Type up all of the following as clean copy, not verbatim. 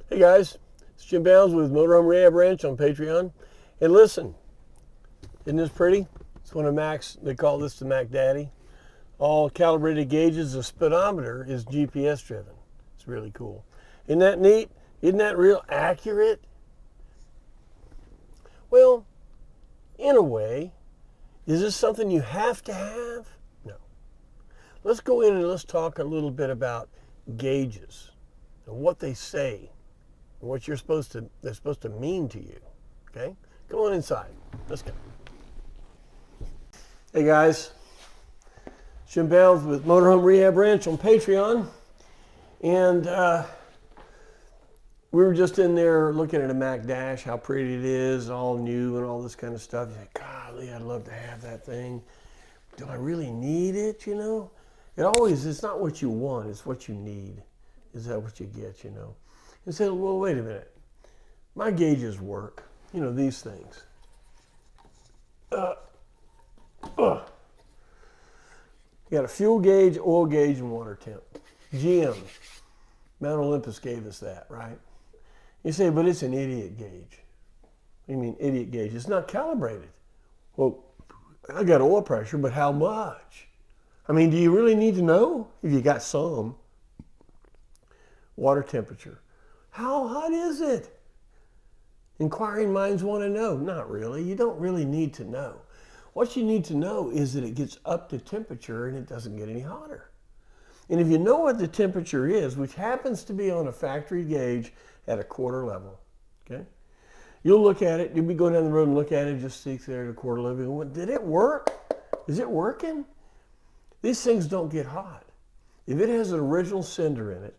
Hey guys, it's Jim Bounds with Motorhome Rehab Ranch on Patreon. And listen, isn't this pretty? It's one of Mac's, they call this the Mac Daddy. All calibrated gauges, the speedometer is GPS driven. It's really cool. Isn't that neat? Isn't that real accurate? Well, in a way, is this something you have to have? No. Let's go in and let's talk a little bit about gauges and what they say. What they're supposed to mean to you. Okay? Come on inside. Let's go. Hey guys, Jim Bounds with Motorhome Rehab Ranch on Patreon. And we were just in there looking at a Mac Dash, how pretty it is, all new and all this kind of stuff. You're like, golly, I'd love to have that thing. Do I really need it, you know? It's not what you want, it's what you need. Is that what you get, you know? And said, well, wait a minute. My gauges work. You know, these things. You got a fuel gauge, oil gauge, and water temp. GM. Mount Olympus gave us that, right? You say, but it's an idiot gauge. What do you mean, idiot gauge? It's not calibrated. Well, I got oil pressure, but how much? I mean, do you really need to know? If you got some. Water temperature. How hot is it? Inquiring minds want to know. Not really. You don't really need to know. What you need to know is that it gets up to temperature and it doesn't get any hotter. And if you know what the temperature is, which happens to be on a factory gauge at a quarter level, okay? You'll look at it, you'll be going down the road and look at it, just sits there at a quarter level. Did it work? Is it working? These things don't get hot. If it has an original cinder in it,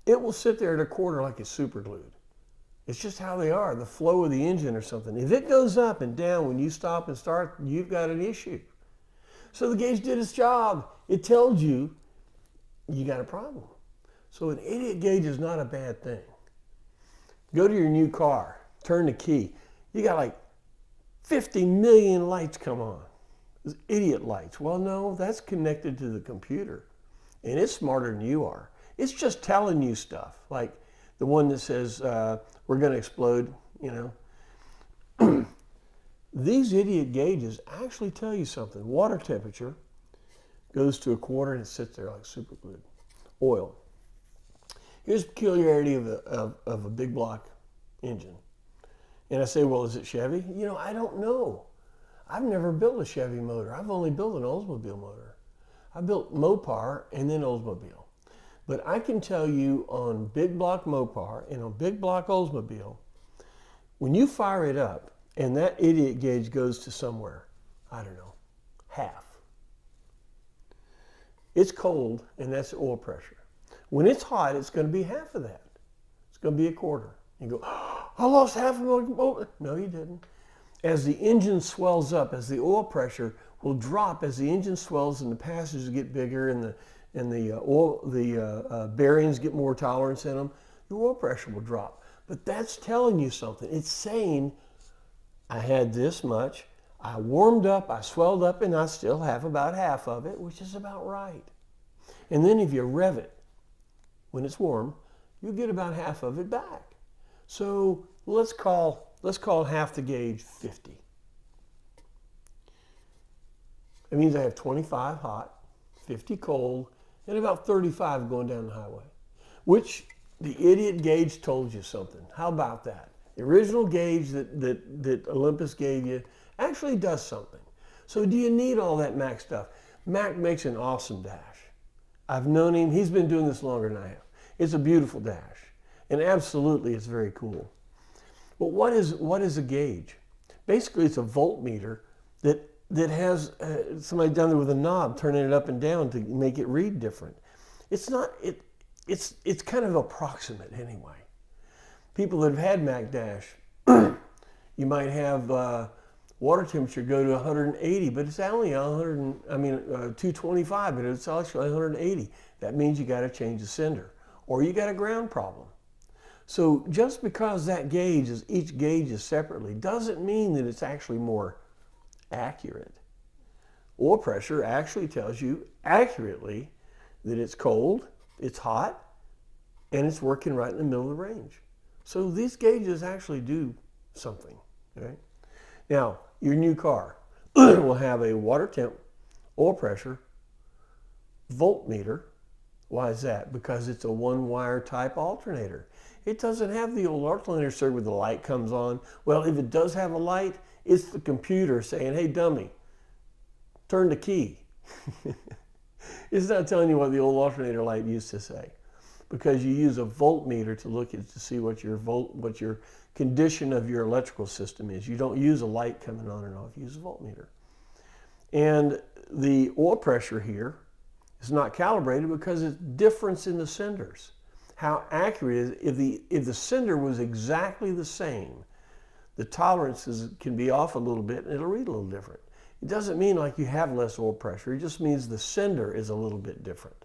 it will sit there at a quarter like it's super glued. It's just how they are, the flow of the engine or something. If it goes up and down when you stop and start, you've got an issue. So the gauge did its job. It tells you you got a problem. So an idiot gauge is not a bad thing. Go to your new car, turn the key. You got like 50 million lights come on. Those idiot lights. Well, no, that's connected to the computer. And it's smarter than you are. It's just telling you stuff, like the one that says, we're going to explode, you know. These idiot gauges actually tell you something. Water temperature goes to a quarter and it sits there like super glued. Oil. Here's the peculiarity of a big block engine. And I say, well, is it Chevy? You know, I don't know. I've never built a Chevy motor. I've only built an Oldsmobile motor. I built Mopar and then Oldsmobile. But I can tell you on big block Mopar and on big block Oldsmobile, when you fire it up and that idiot gauge goes to somewhere, I don't know, half. It's cold and that's oil pressure. When it's hot, it's going to be half of that. It's going to be a quarter. You go, oh, I lost half of my motor. No, you didn't. As the engine swells up, as the oil pressure will drop, as the engine swells and the passages get bigger and the bearings get more tolerance in them, the oil pressure will drop. But that's telling you something. It's saying, I had this much, I warmed up, I swelled up, and I still have about half of it, which is about right. And then if you rev it when it's warm, you get about half of it back. So let's call half the gauge 50. It means I have 25 hot, 50 cold, and about 35 going down the highway, which the idiot gauge told you something. How about that? The original gauge that Olympus gave you actually does something. So do you need all that Mac stuff? Mac makes an awesome dash. I've known him. He's been doing this longer than I have. It's a beautiful dash. And absolutely, it's very cool. But what is a gauge? Basically, it's a voltmeter that has somebody down there with a knob turning it up and down to make it read different. It's kind of approximate anyway. People that have had Mac Dash, you might have water temperature go to 180, but it's only 225, but it's actually 180. That means you got to change the sender, or you got a ground problem. So just because that gauge each gauge is separately doesn't mean that it's actually more accurate. Oil pressure actually tells you accurately that it's cold, it's hot, and it's working right in the middle of the range. So these gauges actually do something. Right? Now, your new car will have a water temp, oil pressure, voltmeter. Why is that? Because it's a one-wire type alternator. It doesn't have the old alternator circuit where the light comes on. Well, if it does have a light, it's the computer saying, hey, dummy, turn the key. It's not telling you what the old alternator light used to say, because you use a voltmeter to look at to see what your condition of your electrical system is. You don't use a light coming on and off. You use a voltmeter. And the oil pressure here is not calibrated because it's difference in the senders. How accurate is if the sender was exactly the same, the tolerances can be off a little bit and it'll read a little different. It doesn't mean like you have less oil pressure. It just means the sender is a little bit different.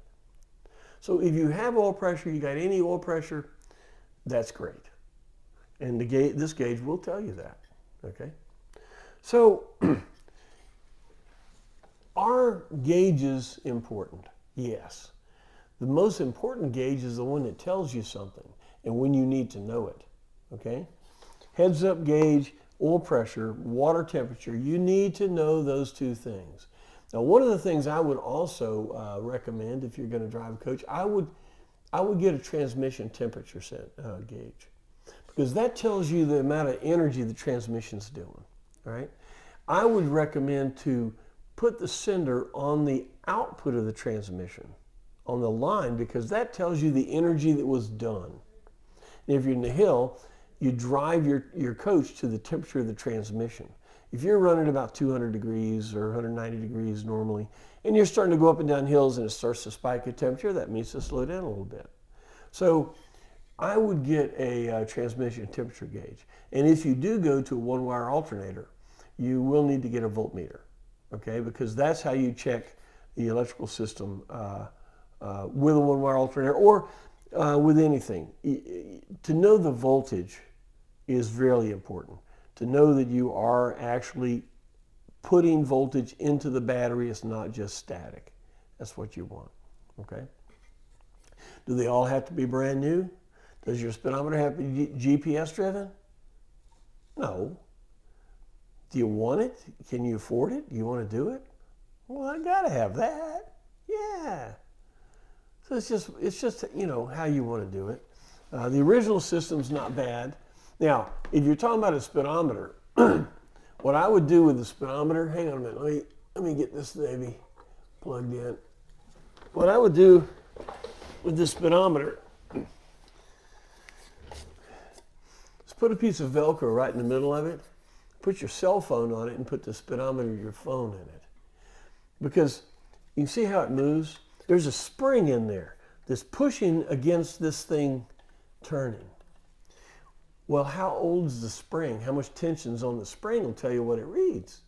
So if you have oil pressure, you got any oil pressure, that's great. And this gauge will tell you that, okay? So are gauges important? Yes. The most important gauge is the one that tells you something and when you need to know it, okay? Heads up gauge, oil pressure, water temperature, you need to know those two things. Now, one of the things I would also recommend if you're going to drive a coach, I would get a transmission temperature gauge, because that tells you the amount of energy the transmission's doing, right? I would recommend to put the sender on the output of the transmission, on the line, because that tells you the energy that was done. And if you're in the hill, you drive your coach to the temperature of the transmission. If you're running about 200 degrees or 190 degrees normally, and you're starting to go up and down hills and it starts to spike in temperature, that means to slow down a little bit. So I would get a transmission temperature gauge. And if you do go to a one-wire alternator, you will need to get a voltmeter, okay? Because that's how you check the electrical system with a one-wire alternator or with anything. To know the voltage is really important. To know that you are actually putting voltage into the battery, it's not just static. That's what you want, okay? Do they all have to be brand new? Does your speedometer have to be GPS driven? No. Do you want it? Can you afford it? Do you want to do it? Well, I gotta have that. Yeah. So it's just you know how you want to do it. The original system's not bad. Now, if you're talking about a speedometer, what I would do with the speedometer, hang on a minute, let me get this baby plugged in. What I would do with the speedometer is put a piece of Velcro right in the middle of it, put your cell phone on it, and put the speedometer of your phone in it. Because you can see how it moves. There's a spring in there that's pushing against this thing turning. Well, how old is the spring? How much tension's on the spring will tell you what it reads.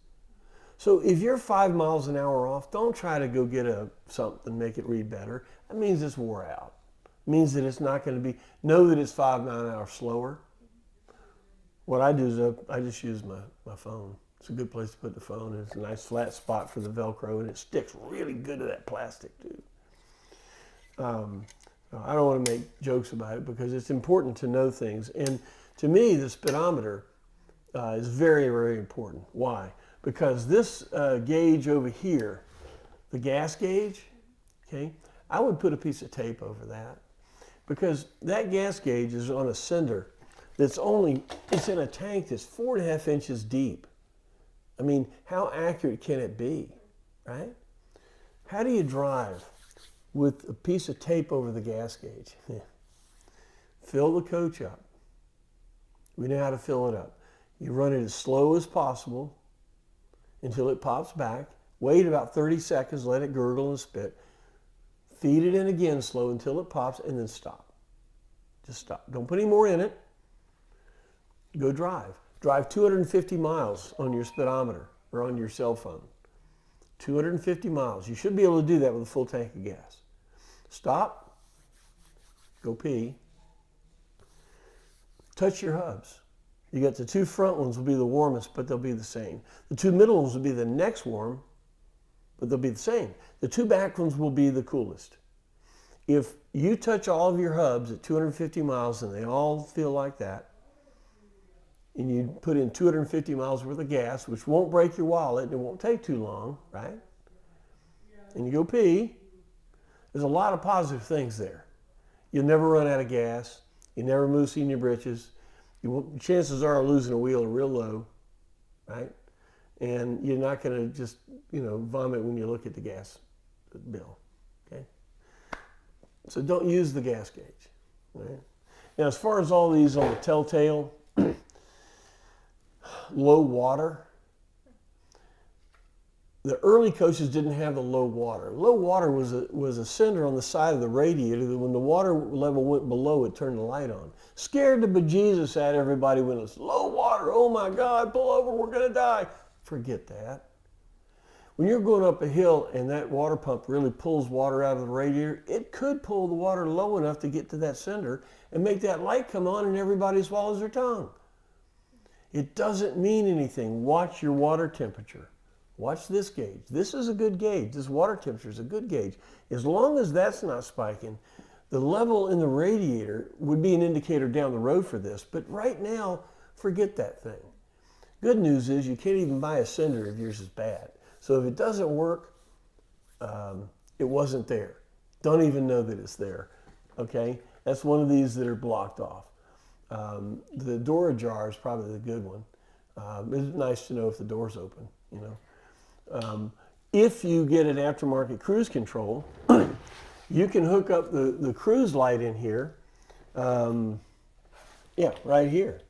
So if you're 5 miles an hour off, don't try to go get something and make it read better. That means it's wore out. It means that it's not going to be, know that it's 5 miles an hour slower. What I do is I just use my phone. It's a good place to put the phone. It's a nice flat spot for the Velcro, and it sticks really good to that plastic, too. I don't want to make jokes about it because it's important to know things. And to me, the speedometer is very, very important. Why? Because this gauge over here, the gas gauge, okay, I would put a piece of tape over that, because that gas gauge is on a sender that's it's in a tank that's 4.5 inches deep. I mean, how accurate can it be, right? How do you drive with a piece of tape over the gas gauge? Fill the coach up. We know how to fill it up. You run it as slow as possible until it pops back. Wait about 30 seconds, let it gurgle and spit. Feed it in again slow until it pops, and then stop. Just stop. Don't put any more in it. Go drive. Drive 250 miles on your speedometer or on your cell phone. 250 miles. You should be able to do that with a full tank of gas. Stop. Go pee. Touch your hubs. You got the 2 front ones will be the warmest, but they'll be the same. The 2 middle ones will be the next warm, but they'll be the same. The 2 back ones will be the coolest. If you touch all of your hubs at 250 miles and they all feel like that, and you put in 250 miles worth of gas, which won't break your wallet and it won't take too long, right? And you go pee, there's a lot of positive things there. You'll never run out of gas. You never move senior britches. Chances are losing a wheel are real low, right? And you're not going to just, vomit when you look at the gas bill, okay? So don't use the gas gauge, right? Now, as far as all these on the telltale, low water, the early coaches didn't have the low water. Low water was a sender on the side of the radiator that when the water level went below, it turned the light on. Scared the bejesus out of everybody when it's low water. Oh my God, pull over, we're gonna die. Forget that. When you're going up a hill and that water pump really pulls water out of the radiator, it could pull the water low enough to get to that sender and make that light come on and everybody swallows their tongue. It doesn't mean anything. Watch your water temperature. Watch this gauge. This is a good gauge. This water temperature is a good gauge. As long as that's not spiking, the level in the radiator would be an indicator down the road for this. But right now, forget that thing. Good news is you can't even buy a sender if yours is bad. So if it doesn't work, it wasn't there. Don't even know that it's there. Okay? That's one of these that are blocked off. The door ajar is probably the good one. It's nice to know if the door's open, If you get an aftermarket cruise control, you can hook up the cruise light in here. Yeah, right here.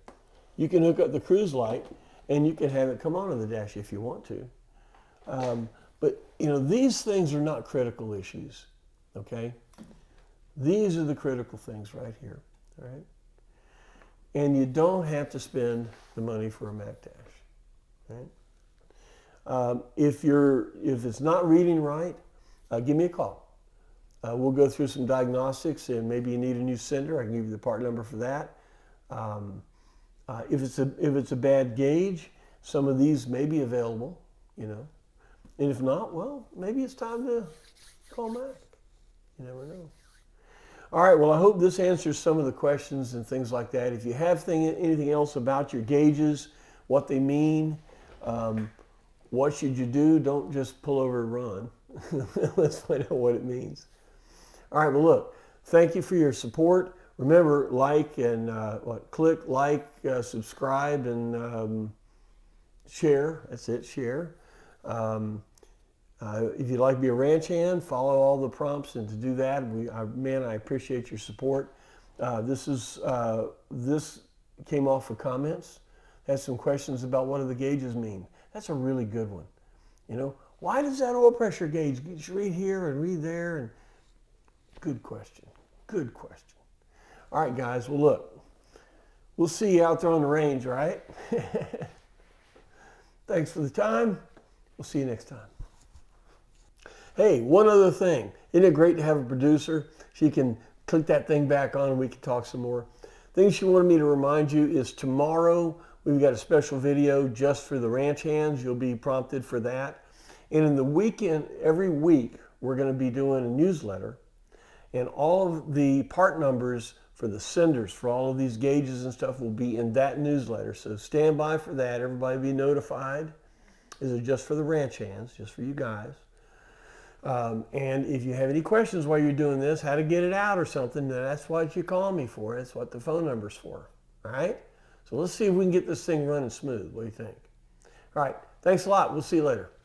You can hook up the cruise light and you can have it come on in the dash if you want to. But, these things are not critical issues, okay? These are the critical things right here, all right? And you don't have to spend the money for a Mac dash, right? If it's not reading right, give me a call. We'll go through some diagnostics and maybe you need a new sender. I can give you the part number for that. If it's a bad gauge, some of these may be available, And if not, well, maybe it's time to call Mac. You never know. All right, well, I hope this answers some of the questions and things like that. If you have anything else about your gauges, what they mean, what should you do, don't just pull over and run. Let's find out what it means. All right, well, look, thank you for your support. Remember, like and click like, subscribe, and share. That's it, share. If you'd like to be a ranch hand, follow all the prompts, and to do that, I appreciate your support. This came off of comments. Had some questions about what do the gauges mean. That's a really good one. Why does that oil pressure gauge read here and read there? And good question. Good question. All right, guys. Well, look, we'll see you out there on the range, right? Thanks for the time. We'll see you next time. Hey, one other thing. Isn't it great to have a producer? She can click that thing back on and we can talk some more. Thing she wanted me to remind you is tomorrow we've got a special video just for the ranch hands. You'll be prompted for that. And in the weekend, every week, we're going to be doing a newsletter. And all of the part numbers for the senders, for all of these gauges and stuff will be in that newsletter. So stand by for that. Everybody be notified. This is just for the ranch hands, just for you guys. And if you have any questions while you're doing this, how to get it out or something, that's what you call me for. That's what the phone number's for. All right? So let's see if we can get this thing running smooth. What do you think? All right. Thanks a lot. We'll see you later.